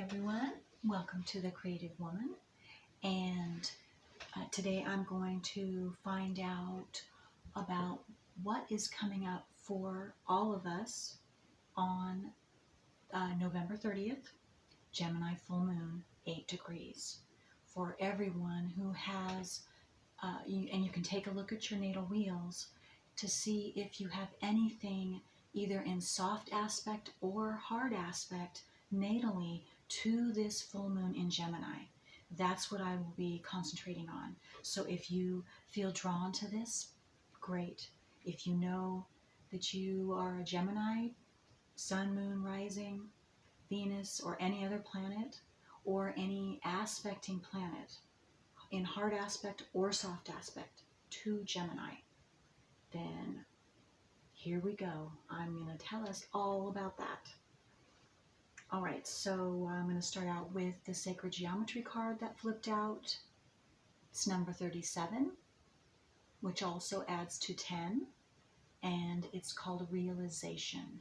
everyone, welcome to The Creative Woman, and today I'm going to find out about what is coming up for all of us on November 30th, Gemini full moon, 8 degrees. For everyone who has, and you can take a look at your natal wheels to see if you have anything either in soft aspect or hard aspect natally to this full moon in Gemini. That's what I will be concentrating on. So if you feel drawn to this, great. If you know that you are a Gemini, sun, moon, rising, Venus, or any other planet, or any aspecting planet in hard aspect or soft aspect to Gemini, then here we go. I'm going to tell us all about that. All right, so I'm going to start out with the Sacred Geometry card that flipped out. It's number 37, which also adds to 10, and it's called Realization.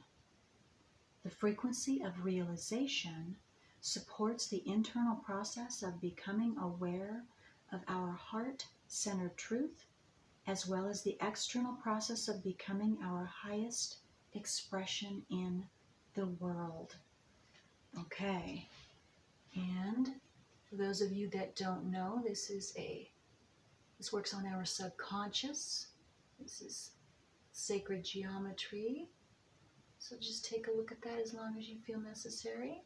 The frequency of realization supports the internal process of becoming aware of our heart-centered truth, as well as the external process of becoming our highest expression in the world. Okay, and for those of you that don't know, this works on our subconscious. This is sacred geometry. So just take a look at that as long as you feel necessary,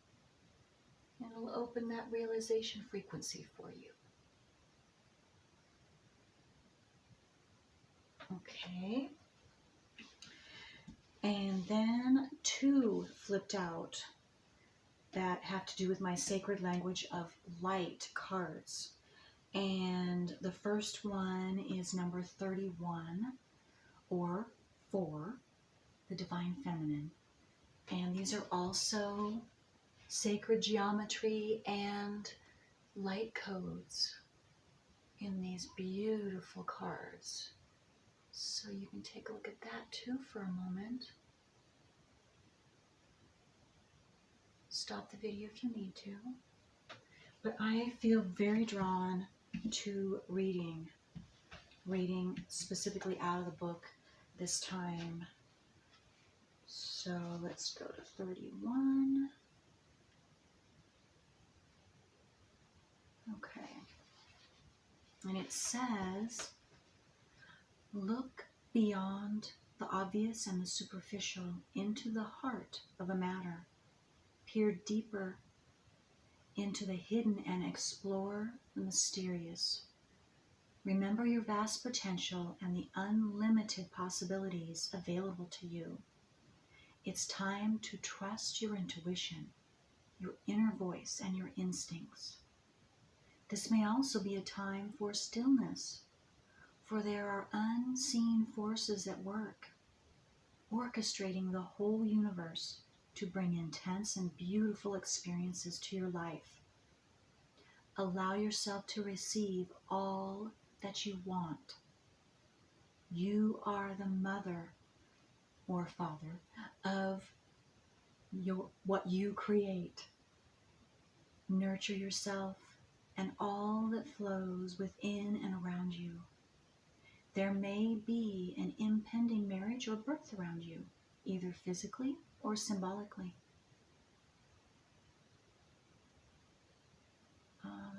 and it'll open that realization frequency for you. Okay, and then 2 flipped out that have to do with my sacred language of light cards. And the first one is number 31, or 4, the Divine Feminine. And these are also sacred geometry and light codes in these beautiful cards. So you can take a look at that too for a moment. Stop the video if you need to. But I feel very drawn to reading specifically out of the book this time. So let's go to 31. Okay. And it says, look beyond the obvious and the superficial into the heart of a matter. Peer deeper into the hidden and explore the mysterious. Remember your vast potential and the unlimited possibilities available to you. It's time to trust your intuition, your inner voice, and your instincts. This may also be a time for stillness, for there are unseen forces at work, orchestrating the whole universe to bring intense and beautiful experiences to your life. Allow yourself to receive all that you want. You are the mother or father of what you create. Nurture yourself and all that flows within and around you. There may be an impending marriage or birth around you, either physically or symbolically.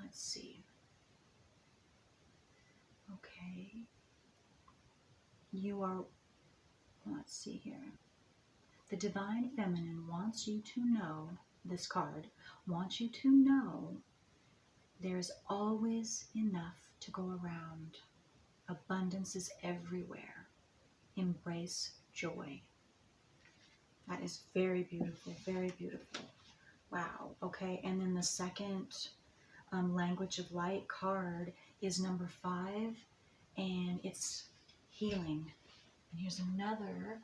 Let's see. Okay. Let's see here. The Divine Feminine wants you to know, this card wants you to know there's always enough to go around. Abundance is everywhere. Embrace joy. That is very beautiful, very beautiful. Wow. Okay, and then the second language of light card is number 5, and it's healing. And here's another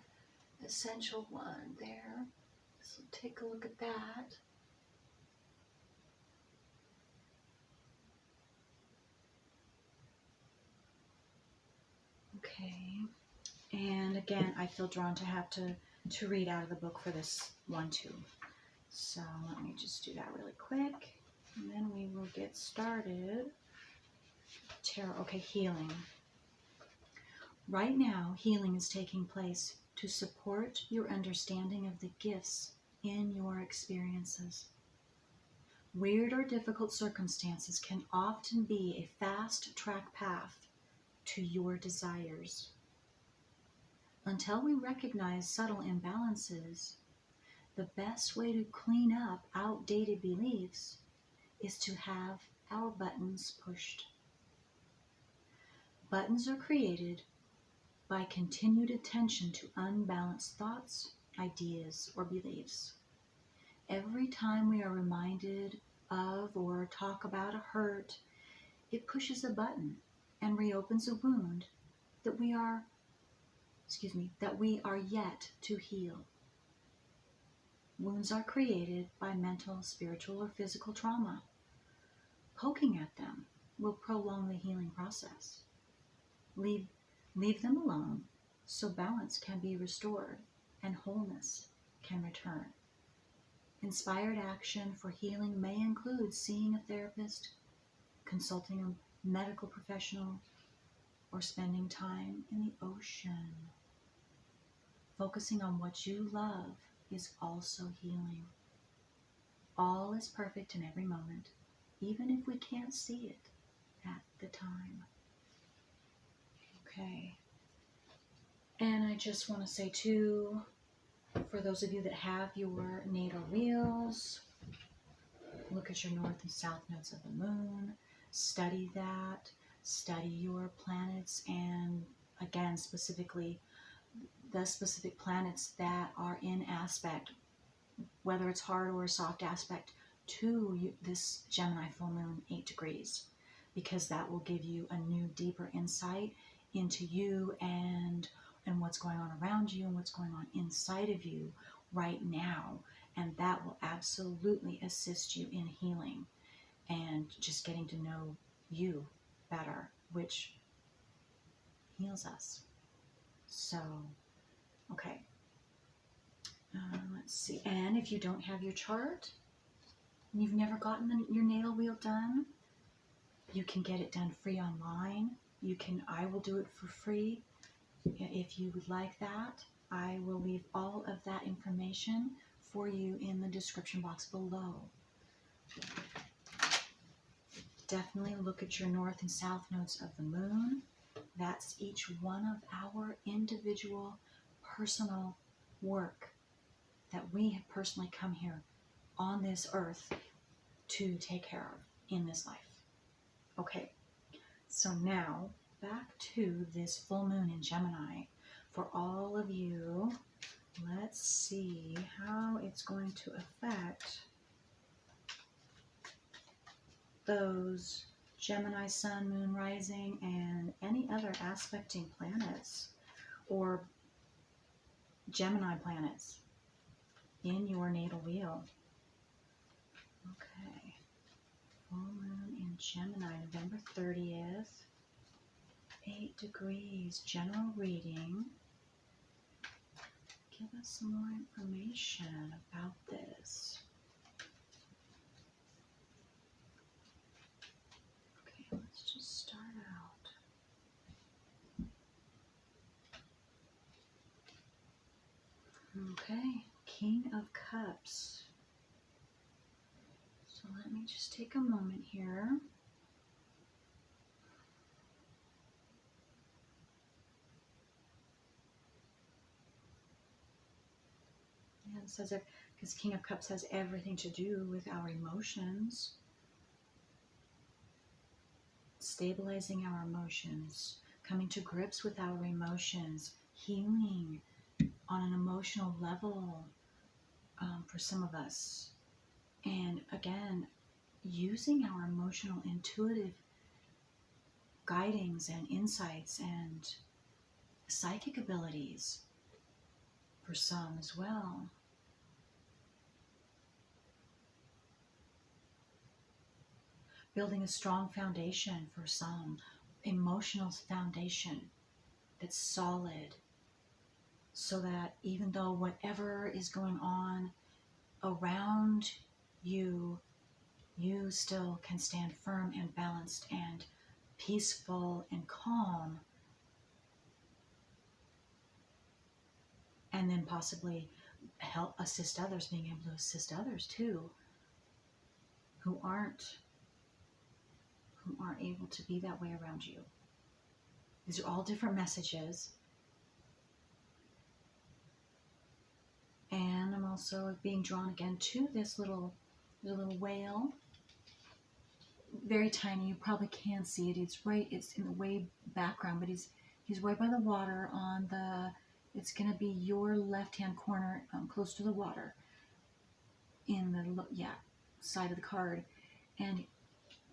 essential one there. So take a look at that. Okay. And again, I feel drawn to have to read out of the book for this one too. So let me just do that really quick, and then we will get started. Tarot, okay, healing. Right now, healing is taking place to support your understanding of the gifts in your experiences. Weird or difficult circumstances can often be a fast-track path to your desires. Until we recognize subtle imbalances, the best way to clean up outdated beliefs is to have our buttons pushed. Buttons are created by continued attention to unbalanced thoughts, ideas, or beliefs. Every time we are reminded of or talk about a hurt, it pushes a button and reopens a wound that we are yet to heal. Wounds are created by mental, spiritual, or physical trauma. Poking at them will prolong the healing process. Leave them alone so balance can be restored and wholeness can return. Inspired action for healing may include seeing a therapist, consulting a medical professional, or spending time in the ocean. Focusing on what you love is also healing. All is perfect in every moment, even if we can't see it at the time. Okay. And I just want to say too, for those of you that have your natal wheels, look at your north and south nodes of the moon, study that, study your planets, and again, specifically the specific planets that are in aspect, whether it's hard or a soft aspect to this Gemini full moon 8 degrees, because that will give you a new, deeper insight into you and what's going on around you and what's going on inside of you right now. And that will absolutely assist you in healing and just getting to know you better, which heals us. So, okay. Let's see. And if you don't have your chart, and you've never gotten your natal wheel done, you can get it done free online. I will do it for free. If you would like that, I will leave all of that information for you in the description box below. Definitely look at your north and south nodes of the moon. That's each one of our individual personal work that we have personally come here on this earth to take care of in this life. Okay, so now back to this full moon in Gemini. For all of you, let's see how it's going to affect those Gemini sun, moon, rising, and any other aspecting planets or Gemini planets in your natal wheel. Okay, full moon in Gemini, November 30th, 8 degrees, general reading. Give us some more information about this. Okay, let's just start out. Okay, King of Cups. So let me just take a moment here. Yeah, it says that because King of Cups has everything to do with our emotions. Stabilizing our emotions, coming to grips with our emotions, healing on an emotional level for some of us. And again, using our emotional intuitive guidings and insights and psychic abilities for some as well. Building a strong foundation for some, emotional foundation that's solid, so that even though whatever is going on around you, you still can stand firm and balanced and peaceful and calm, and then possibly help assist others, being able to assist others too, who aren't able to be that way around you. These are all different messages. And I'm also being drawn again to this little whale. Very tiny. You probably can't see it. It's in the way background, but he's right by the water on the, it's going to be your left-hand corner, close to the water, in the, side of the card. And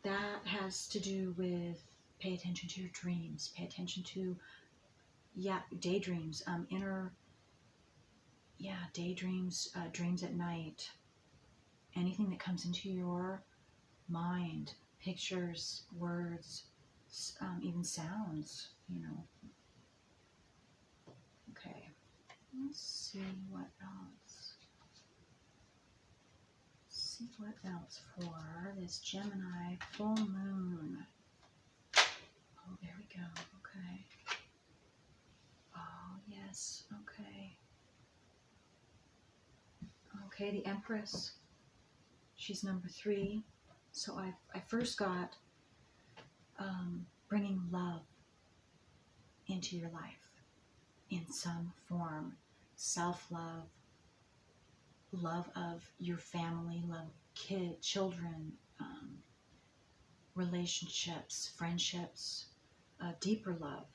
that has to do with pay attention to your dreams, pay attention to, daydreams, daydreams, dreams at night, anything that comes into your mind, pictures, words, even sounds, Okay, let's see what else. For this Gemini full moon. Oh, there we go. Okay. Oh, yes. Okay. Okay, the Empress. She's number 3. So I first got bringing love into your life in some form. Self-love, love of your family, love of children, relationships, friendships, deeper love.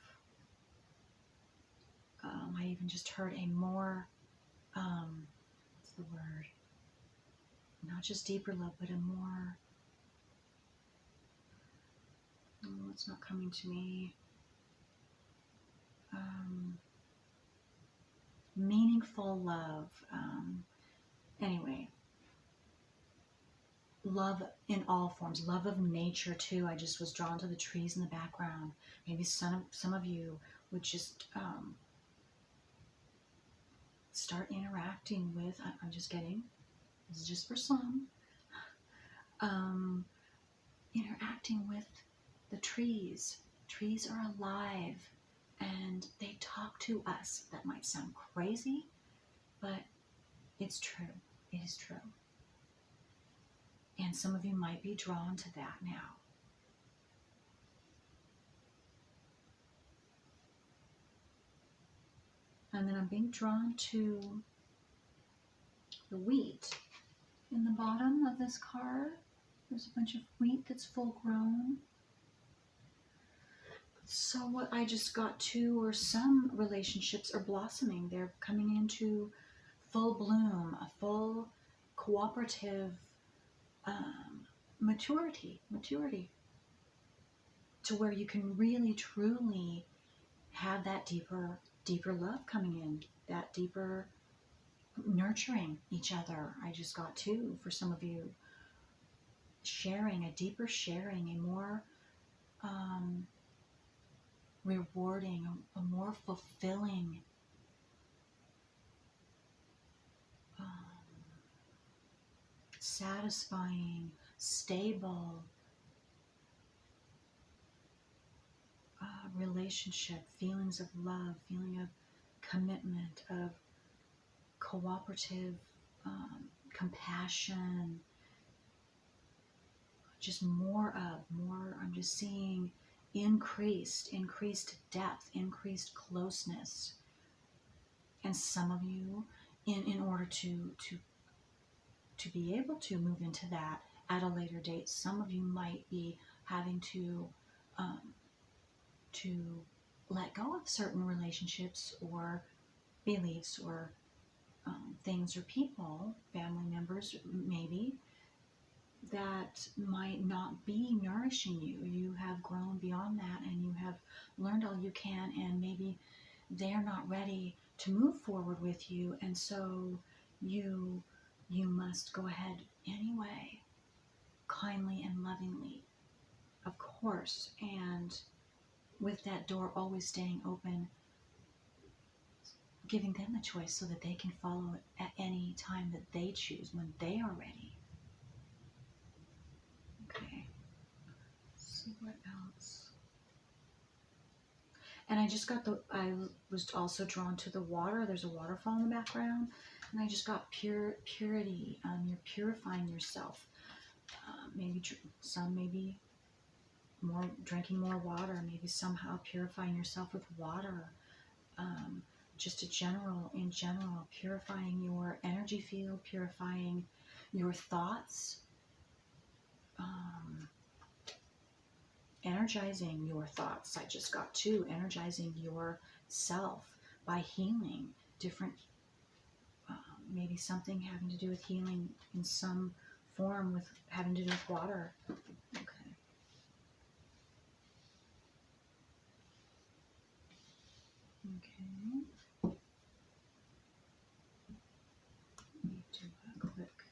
I even just heard a more, what's the word? Not just deeper love, but a more, it's not coming to me, meaningful love. Anyway, love in all forms, love of nature too. I just was drawn to the trees in the background. Maybe some of you would just start interacting with, I'm just getting, this is just for some, interacting with the trees. Trees are alive and they talk to us. That might sound crazy, but it's true. It is true. And some of you might be drawn to that now. And then I'm being drawn to the wheat in the bottom of this card. There's a bunch of wheat that's full grown. So what I just got to, or some relationships are blossoming. They're coming into full bloom, a full cooperative maturity, to where you can really, truly have that deeper love coming in, that deeper nurturing each other. I just got to, for some of you, sharing, a deeper sharing, a more rewarding, a more fulfilling satisfying, stable relationship, feelings of love, feeling of commitment, of cooperative compassion, just more, I'm just seeing increased depth, increased closeness. And some of you, in order to be able to move into that at a later date, some of you might be having to let go of certain relationships or beliefs or things or people, family members maybe, that might not be nourishing you. You have grown beyond that and you have learned all you can, and maybe they're not ready to move forward with you, and so you must go ahead anyway, kindly and lovingly, of course, and with that door always staying open, giving them the choice so that they can follow it at any time that they choose when they are ready. Okay. Let's see what else. And I was also drawn to the water. There's a waterfall in the background. And I just got purity. You're purifying yourself. Maybe more drinking more water. Maybe somehow purifying yourself with water. Just in general, purifying your energy field, purifying your thoughts, energizing your thoughts. I just got two, energizing yourself by healing different, maybe something having to do with healing in some form with having to do with water. Okay. Okay. Let me do a quick.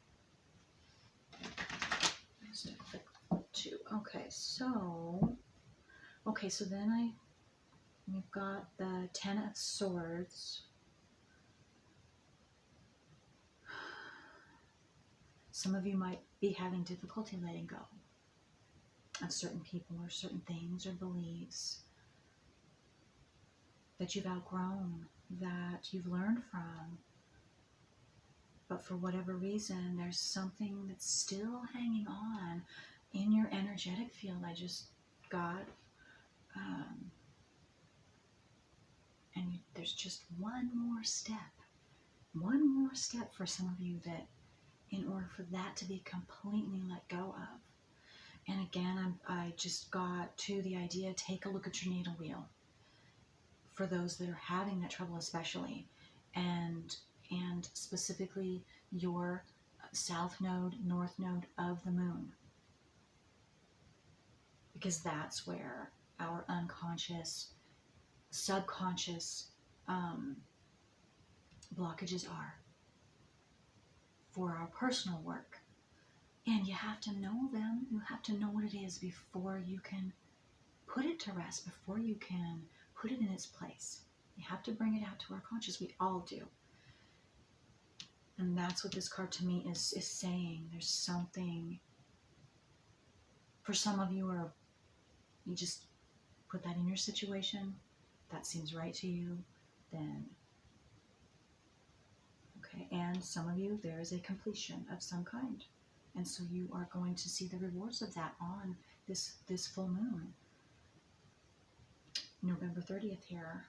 Just a quick two. Okay, so then we've got the Ten of Swords. Some of you might be having difficulty letting go of certain people or certain things or beliefs that you've outgrown, that you've learned from. But for whatever reason, there's something that's still hanging on in your energetic field. I just got, and there's just one more step for some of you, that in order for that to be completely let go of. And again, I just got to the idea, take a look at your natal wheel for those that are having that trouble especially, and specifically your south node, north node of the moon, because that's where our unconscious, subconscious blockages are for our personal work. And you have to know them. You have to know what it is before you can put it to rest, before you can put it in its place. You have to bring it out to our conscious. We all do. And that's what this card to me is saying. There's something, for some of you, or you just put that in your situation, that seems right to you, then okay. And some of you, there is a completion of some kind. And so you are going to see the rewards of that on this full moon. November 30th here.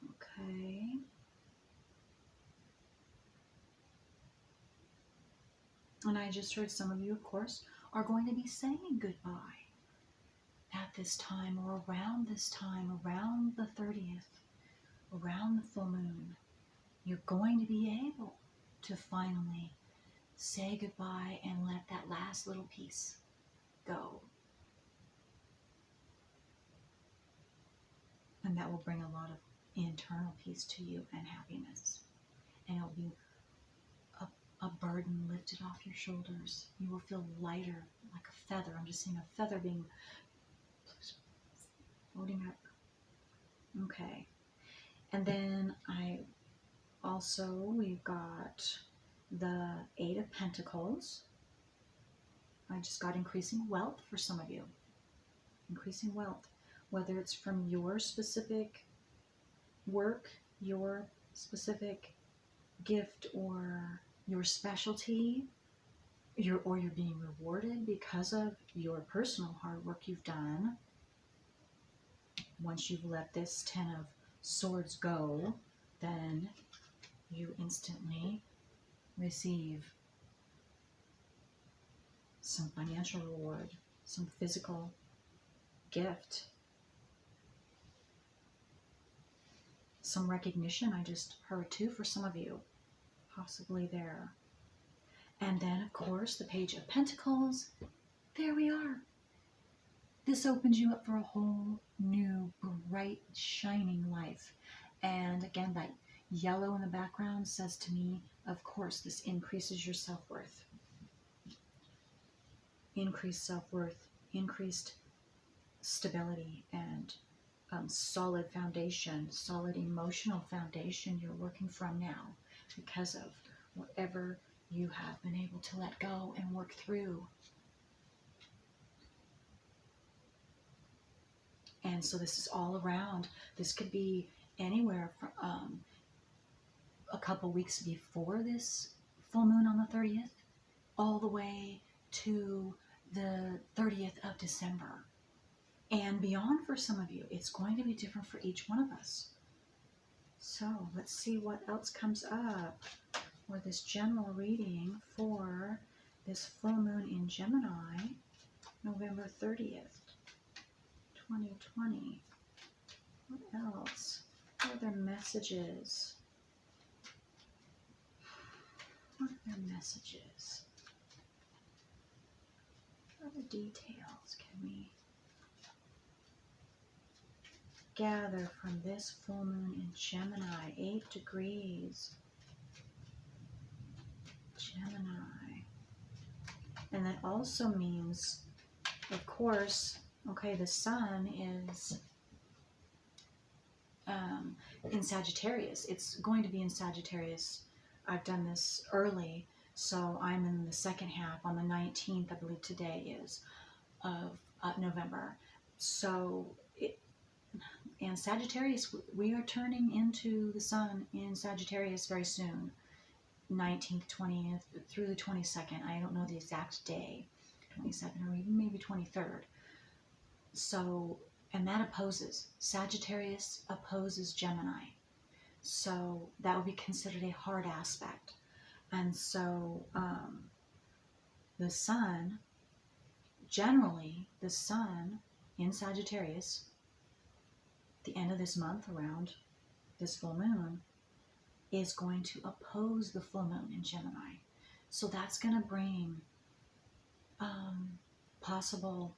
Okay. And I just heard some of you, of course, are going to be saying goodbye at this time, or around this time, around the 30th, around the full moon. You're going to be able to finally say goodbye and let that last little piece go. And that will bring a lot of internal peace to you and happiness. And it'll be a burden lifted off your shoulders. You will feel lighter, like a feather. I'm just seeing a feather being floating up. Okay. And then we've got the Eight of Pentacles. I just got increasing wealth for some of you. Increasing wealth. Whether it's from your specific work, your specific gift, or your specialty, or you're being rewarded because of your personal hard work you've done. Once you've let this Ten of Swords go, then you instantly receive some financial reward, some physical gift, some recognition. I just heard too for some of you, possibly there. And then, of course, the Page of Pentacles. There we are. This opens you up for a whole new, bright, shining life. And again, that yellow in the background says to me, of course, this increases your self-worth. Increased self-worth, increased stability, and solid foundation, solid emotional foundation you're working from now because of whatever you have been able to let go and work through. And so this is all around. This could be anywhere from a couple weeks before this full moon on the 30th, all the way to the 30th of December. And beyond for some of you. It's going to be different for each one of us. So let's see what else comes up for this general reading for this full moon in Gemini, November 30th, 2020. What else? What are their messages? What are their messages? What other details can we gather from this full moon in Gemini? 8 degrees. Gemini. And that also means, of course, okay, the sun is in Sagittarius. It's going to be in Sagittarius. I've done this early, so I'm in the second half on the 19th, I believe today is, of November. So, and Sagittarius, we are turning into the sun in Sagittarius very soon. 19th, 20th, through the 22nd. I don't know the exact day, 22nd or even maybe 23rd. So, and that opposes, Sagittarius opposes Gemini. So that would be considered a hard aspect. And so the sun, generally the sun in Sagittarius, the end of this month around this full moon, is going to oppose the full moon in Gemini. So that's going to bring possible,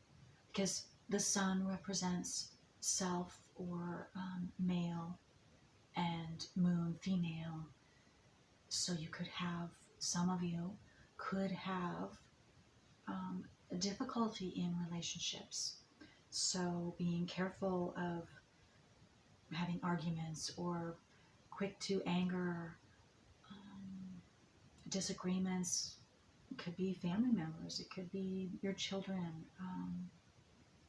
because the sun represents self or male and moon female. So you could have, some of you could have a difficulty in relationships. So being careful of having arguments or quick to anger, disagreements. It could be family members, it could be your children.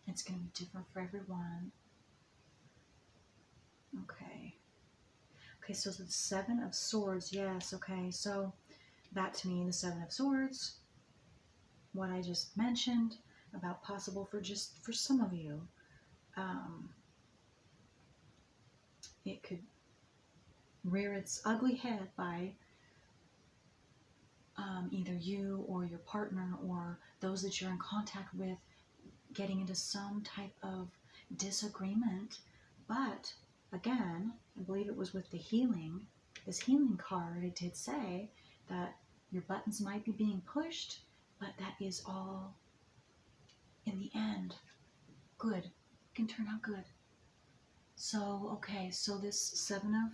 It's going to be different for everyone. Okay, so the Seven of Swords, yes, okay, so that to me, the Seven of Swords, what I just mentioned about possible for some of you, it could rear its ugly head by either you or your partner or those that you're in contact with getting into some type of disagreement. But again, I believe it was with the healing, this healing card, it did say that your buttons might be being pushed, but that is all in the end good. It can turn out good. So, okay, so this Seven of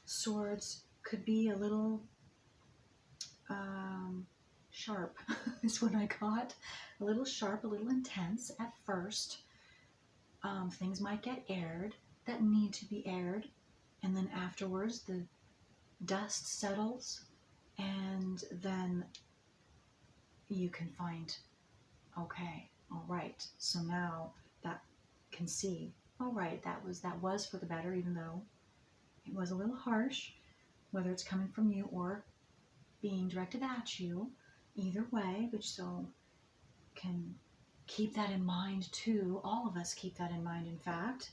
Swords could be a little sharp is what I got. A little sharp, a little intense at first. Things might get aired that need to be aired, and then afterwards the dust settles, and then you can find, okay, all right, so now that can see, all right, that was for the better, even though it was a little harsh, whether it's coming from you or being directed at you, either way, which so can keep that in mind too. All of us keep that in mind, in fact,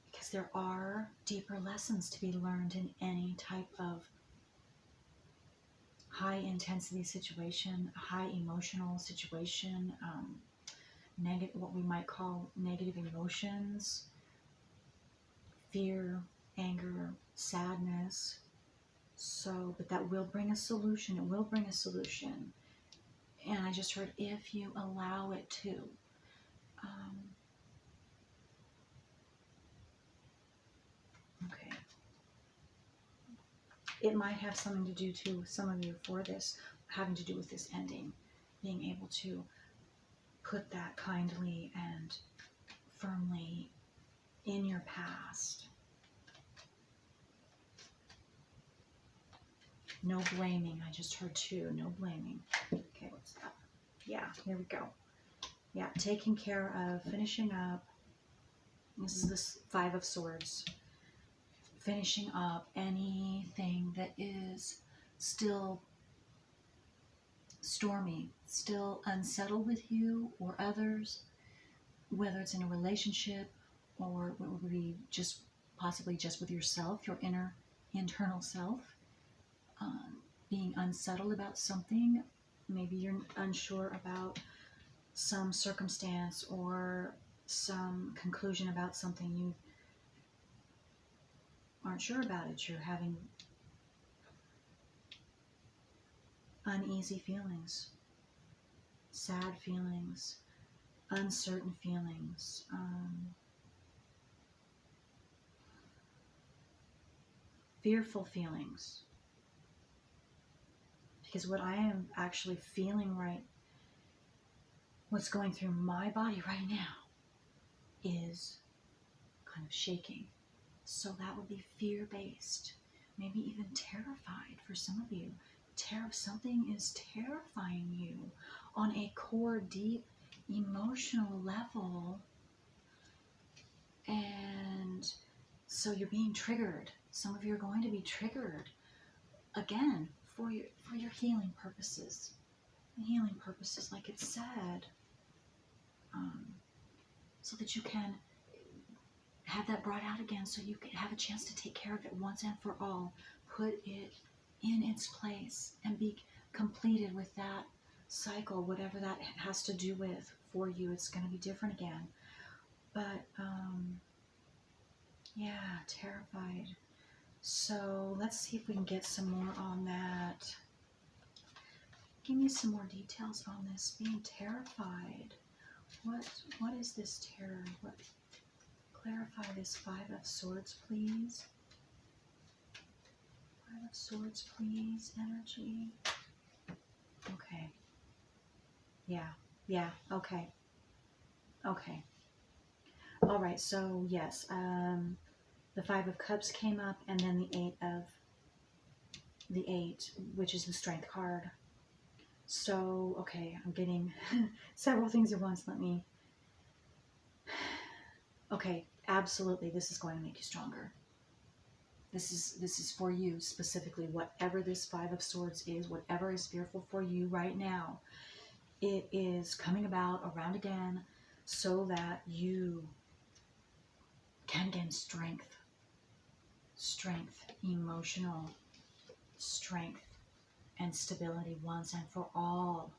because there are deeper lessons to be learned in any type of high intensity situation, high emotional situation, what we might call negative emotions, fear, anger, sadness. So, but that will bring a solution. It will bring a solution. And I just heard, if you allow it to. Okay. It might have something to do to some of you for this, having to do with this ending, being able to put that kindly and firmly in your past. No blaming. I just heard 2. No blaming. Okay, what's that? Yeah, here we go. Yeah, taking care of, finishing up. This is this 5 of Swords. Finishing up anything that is still stormy, still unsettled with you or others, whether it's in a relationship or what would be just possibly just with yourself, your internal self, being unsettled about something. Maybe you're unsure about some circumstance or some conclusion about something. You aren't sure about it. You're having uneasy feelings, sad feelings, uncertain feelings, fearful feelings. Because what I am actually feeling what's going through my body right now is kind of shaking. So that would be fear-based, maybe even terrified for some of you. Something is terrifying you on a core, deep, emotional level. And so you're being triggered. Some of you are going to be triggered again for your healing purposes. Healing purposes, like it said, so that you can have that brought out again, so you can have a chance to take care of it once and for all. Put it in its place and be completed with that cycle, whatever that has to do with for you. It's going to be different again. But yeah, terrified. So let's see if we can get some more on that. Give me some more details on this. Being terrified. What is this terror? Clarify this 5 of Swords, please. 5 of Swords, please. Energy. Okay. Yeah. Okay. All right. So yes, the 5 of Cups came up, and then the 8, which is the Strength card. So okay, I'm getting several things at once. Okay, absolutely, this is going to make you stronger. This is for you specifically. Whatever this 5 of Swords is, whatever is fearful for you right now, it is coming about around again so that you can gain strength, emotional strength, and stability once and for all.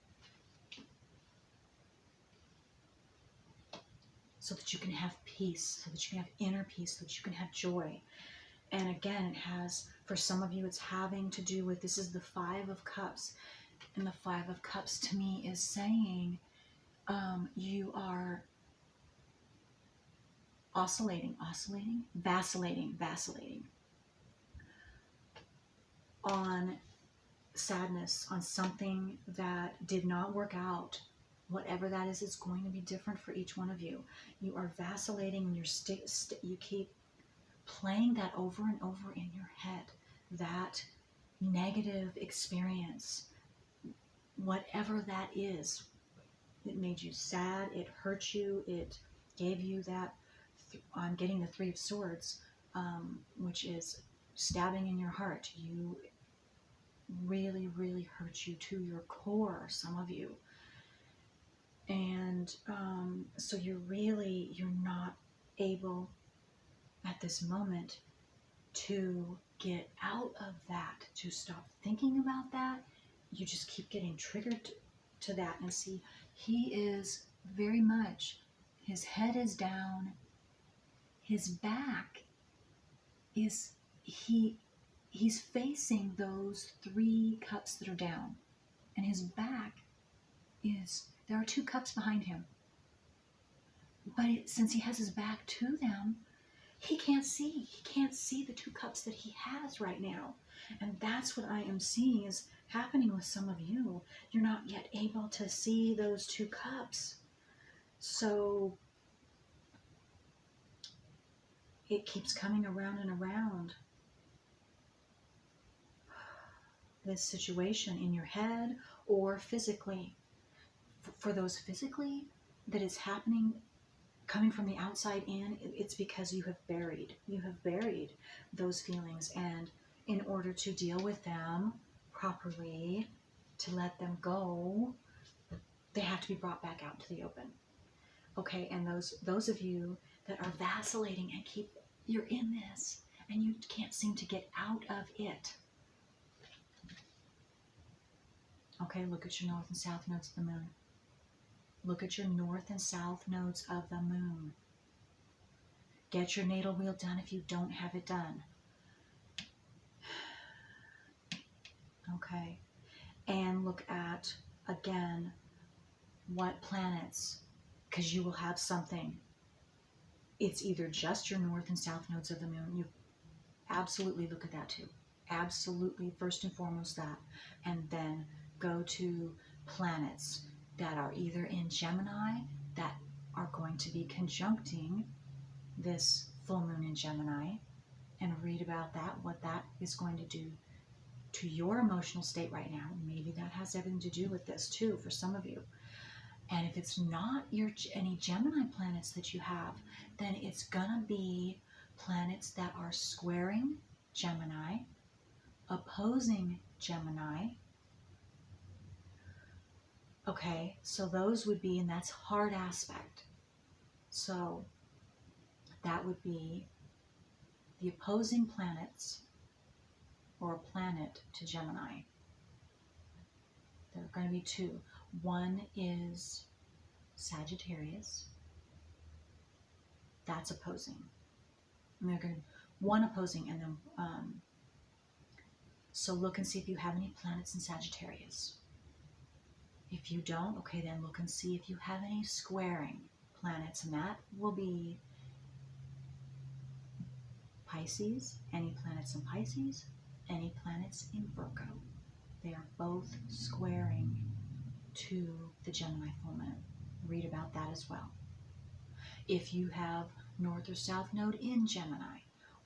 So that you can have peace, so that you can have inner peace, so that you can have joy. And again, it has, for some of you, it's having to do with, this is the 5 of Cups. And the 5 of Cups to me is saying you are vacillating on sadness, on something that did not work out. Whatever that is, it's going to be different for each one of you. You are vacillating, and you keep playing that over and over in your head, that negative experience, whatever that is. It made you sad, it hurt you, it gave you that, I'm getting the 3 of Swords, which is stabbing in your heart. You really, really hurt you to your core, some of you. And so you're not able at this moment to get out of that, to stop thinking about that. You just keep getting triggered to that. And see, he is very much, his head is down, his back is, he's facing those 3 cups that are down, and his back is, there are 2 cups behind him, but since he has his back to them, he can't see the 2 cups that he has right now. And that's what I am seeing is happening with some of you. You're not yet able to see those 2 cups. So it keeps coming around and around. This situation in your head or physically. For those physically that is happening, coming from the outside in, it's because you have buried those feelings, and in order to deal with them properly, to let them go, they have to be brought back out to the open. Okay, and those of you that are vacillating and you're in this and you can't seem to get out of it. Okay, look at your north and south nodes of the moon. Look at your north and south nodes of the moon. Get your natal wheel done if you don't have it done. Okay, and look at, again, what planets, because you will have something. It's either just your north and south nodes of the moon. You absolutely look at that too. Absolutely, first and foremost that. And then go to planets that are either in Gemini, that are going to be conjuncting this full moon in Gemini, and read about that, what that is going to do to your emotional state right now. Maybe that has everything to do with this too for some of you. And if it's not any Gemini planets that you have, then it's gonna be planets that are squaring Gemini, opposing Gemini. Okay, so those would be, and that's hard aspect. So that would be the opposing planets, or a planet to Gemini. There are going to be two. One is Sagittarius. That's opposing. And they're going to, one opposing, and then so look and see if you have any planets in Sagittarius. If you don't, okay, then look and see if you have any squaring planets, and that will be Pisces, any planets in Pisces, any planets in Virgo. They are both squaring to the Gemini full moon. Read about that as well. If you have north or south node in Gemini,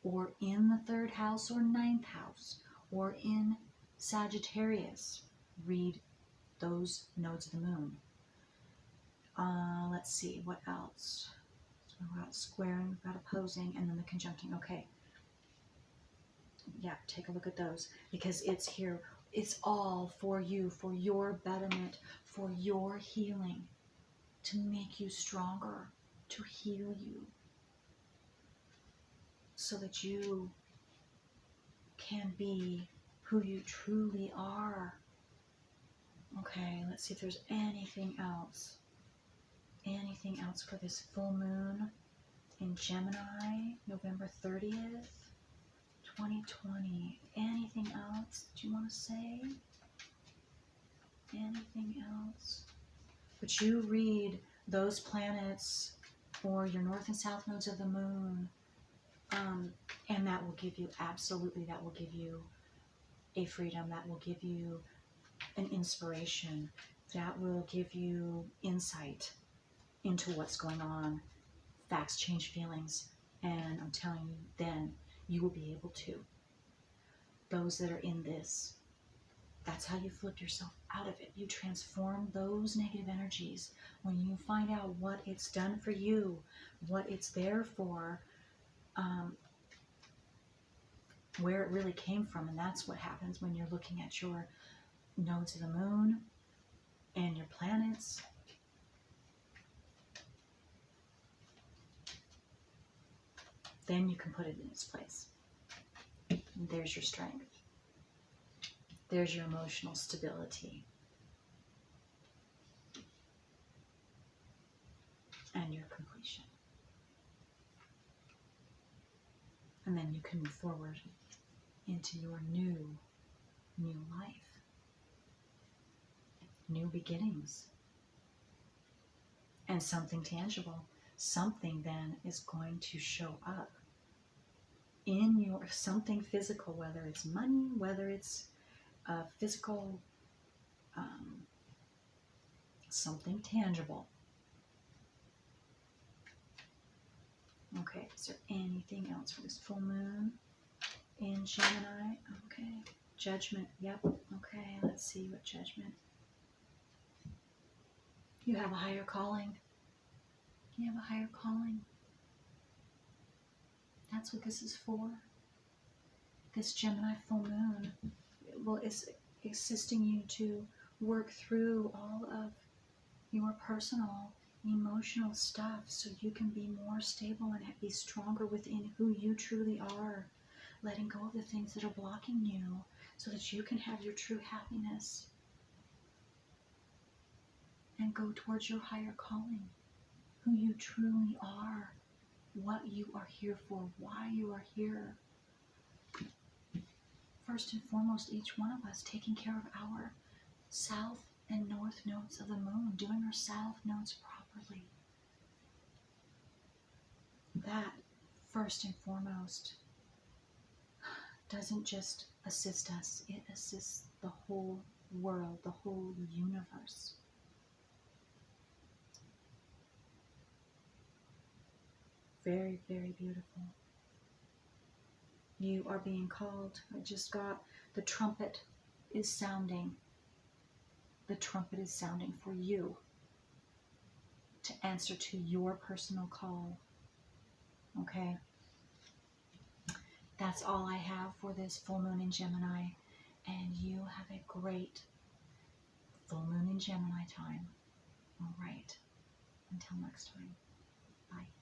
or in the 3rd house or 9th house, or in Sagittarius, read those nodes of the moon. Let's see, what else? So we've got squaring, we've got opposing, and then the conjuncting. Okay. Yeah, take a look at those, because it's here. It's all for you, for your betterment, for your healing, to make you stronger, to heal you, so that you can be who you truly are. Okay, let's see if there's anything else. Anything else for this full moon in Gemini, November 30th, 2020. Anything else that you want to say? Anything else? But you read those planets or your north and south nodes of the moon, and that will give you, absolutely, that will give you a freedom, that will give you an inspiration, that will give you insight into what's going on. Facts change feelings, and I'm telling you, then you will be able to. Those that are in this, that's how you flip yourself out of it. You transform those negative energies when you find out what it's done for you, what it's there for, where it really came from. And that's what happens when you're looking at your nodes of the moon and your planets. Then you can put it in its place. And there's your strength. There's your emotional stability. And your completion. And then you can move forward into your new life. New beginnings. And something tangible. Something then is going to show up in your, something physical, whether it's money, whether it's physical, something tangible. Okay, is there anything else for this full moon in Gemini? Okay, judgment. Yep. Okay, let's see what judgment. You have a higher calling. You have a higher calling. That's what this is for. This Gemini full moon is assisting you to work through all of your personal, emotional stuff so you can be more stable and be stronger within who you truly are. Letting go of the things that are blocking you so that you can have your true happiness and go towards your higher calling, who you truly are, what you are here for, why you are here. First and foremost, each one of us taking care of our south and north nodes of the moon, doing our south nodes properly. That, first and foremost, doesn't just assist us, it assists the whole world, the whole universe. Very, very beautiful. You are being called. I just got the trumpet is sounding. The trumpet is sounding for you to answer to your personal call. Okay? That's all I have for this full moon in Gemini. And you have a great full moon in Gemini time. All right. Until next time. Bye.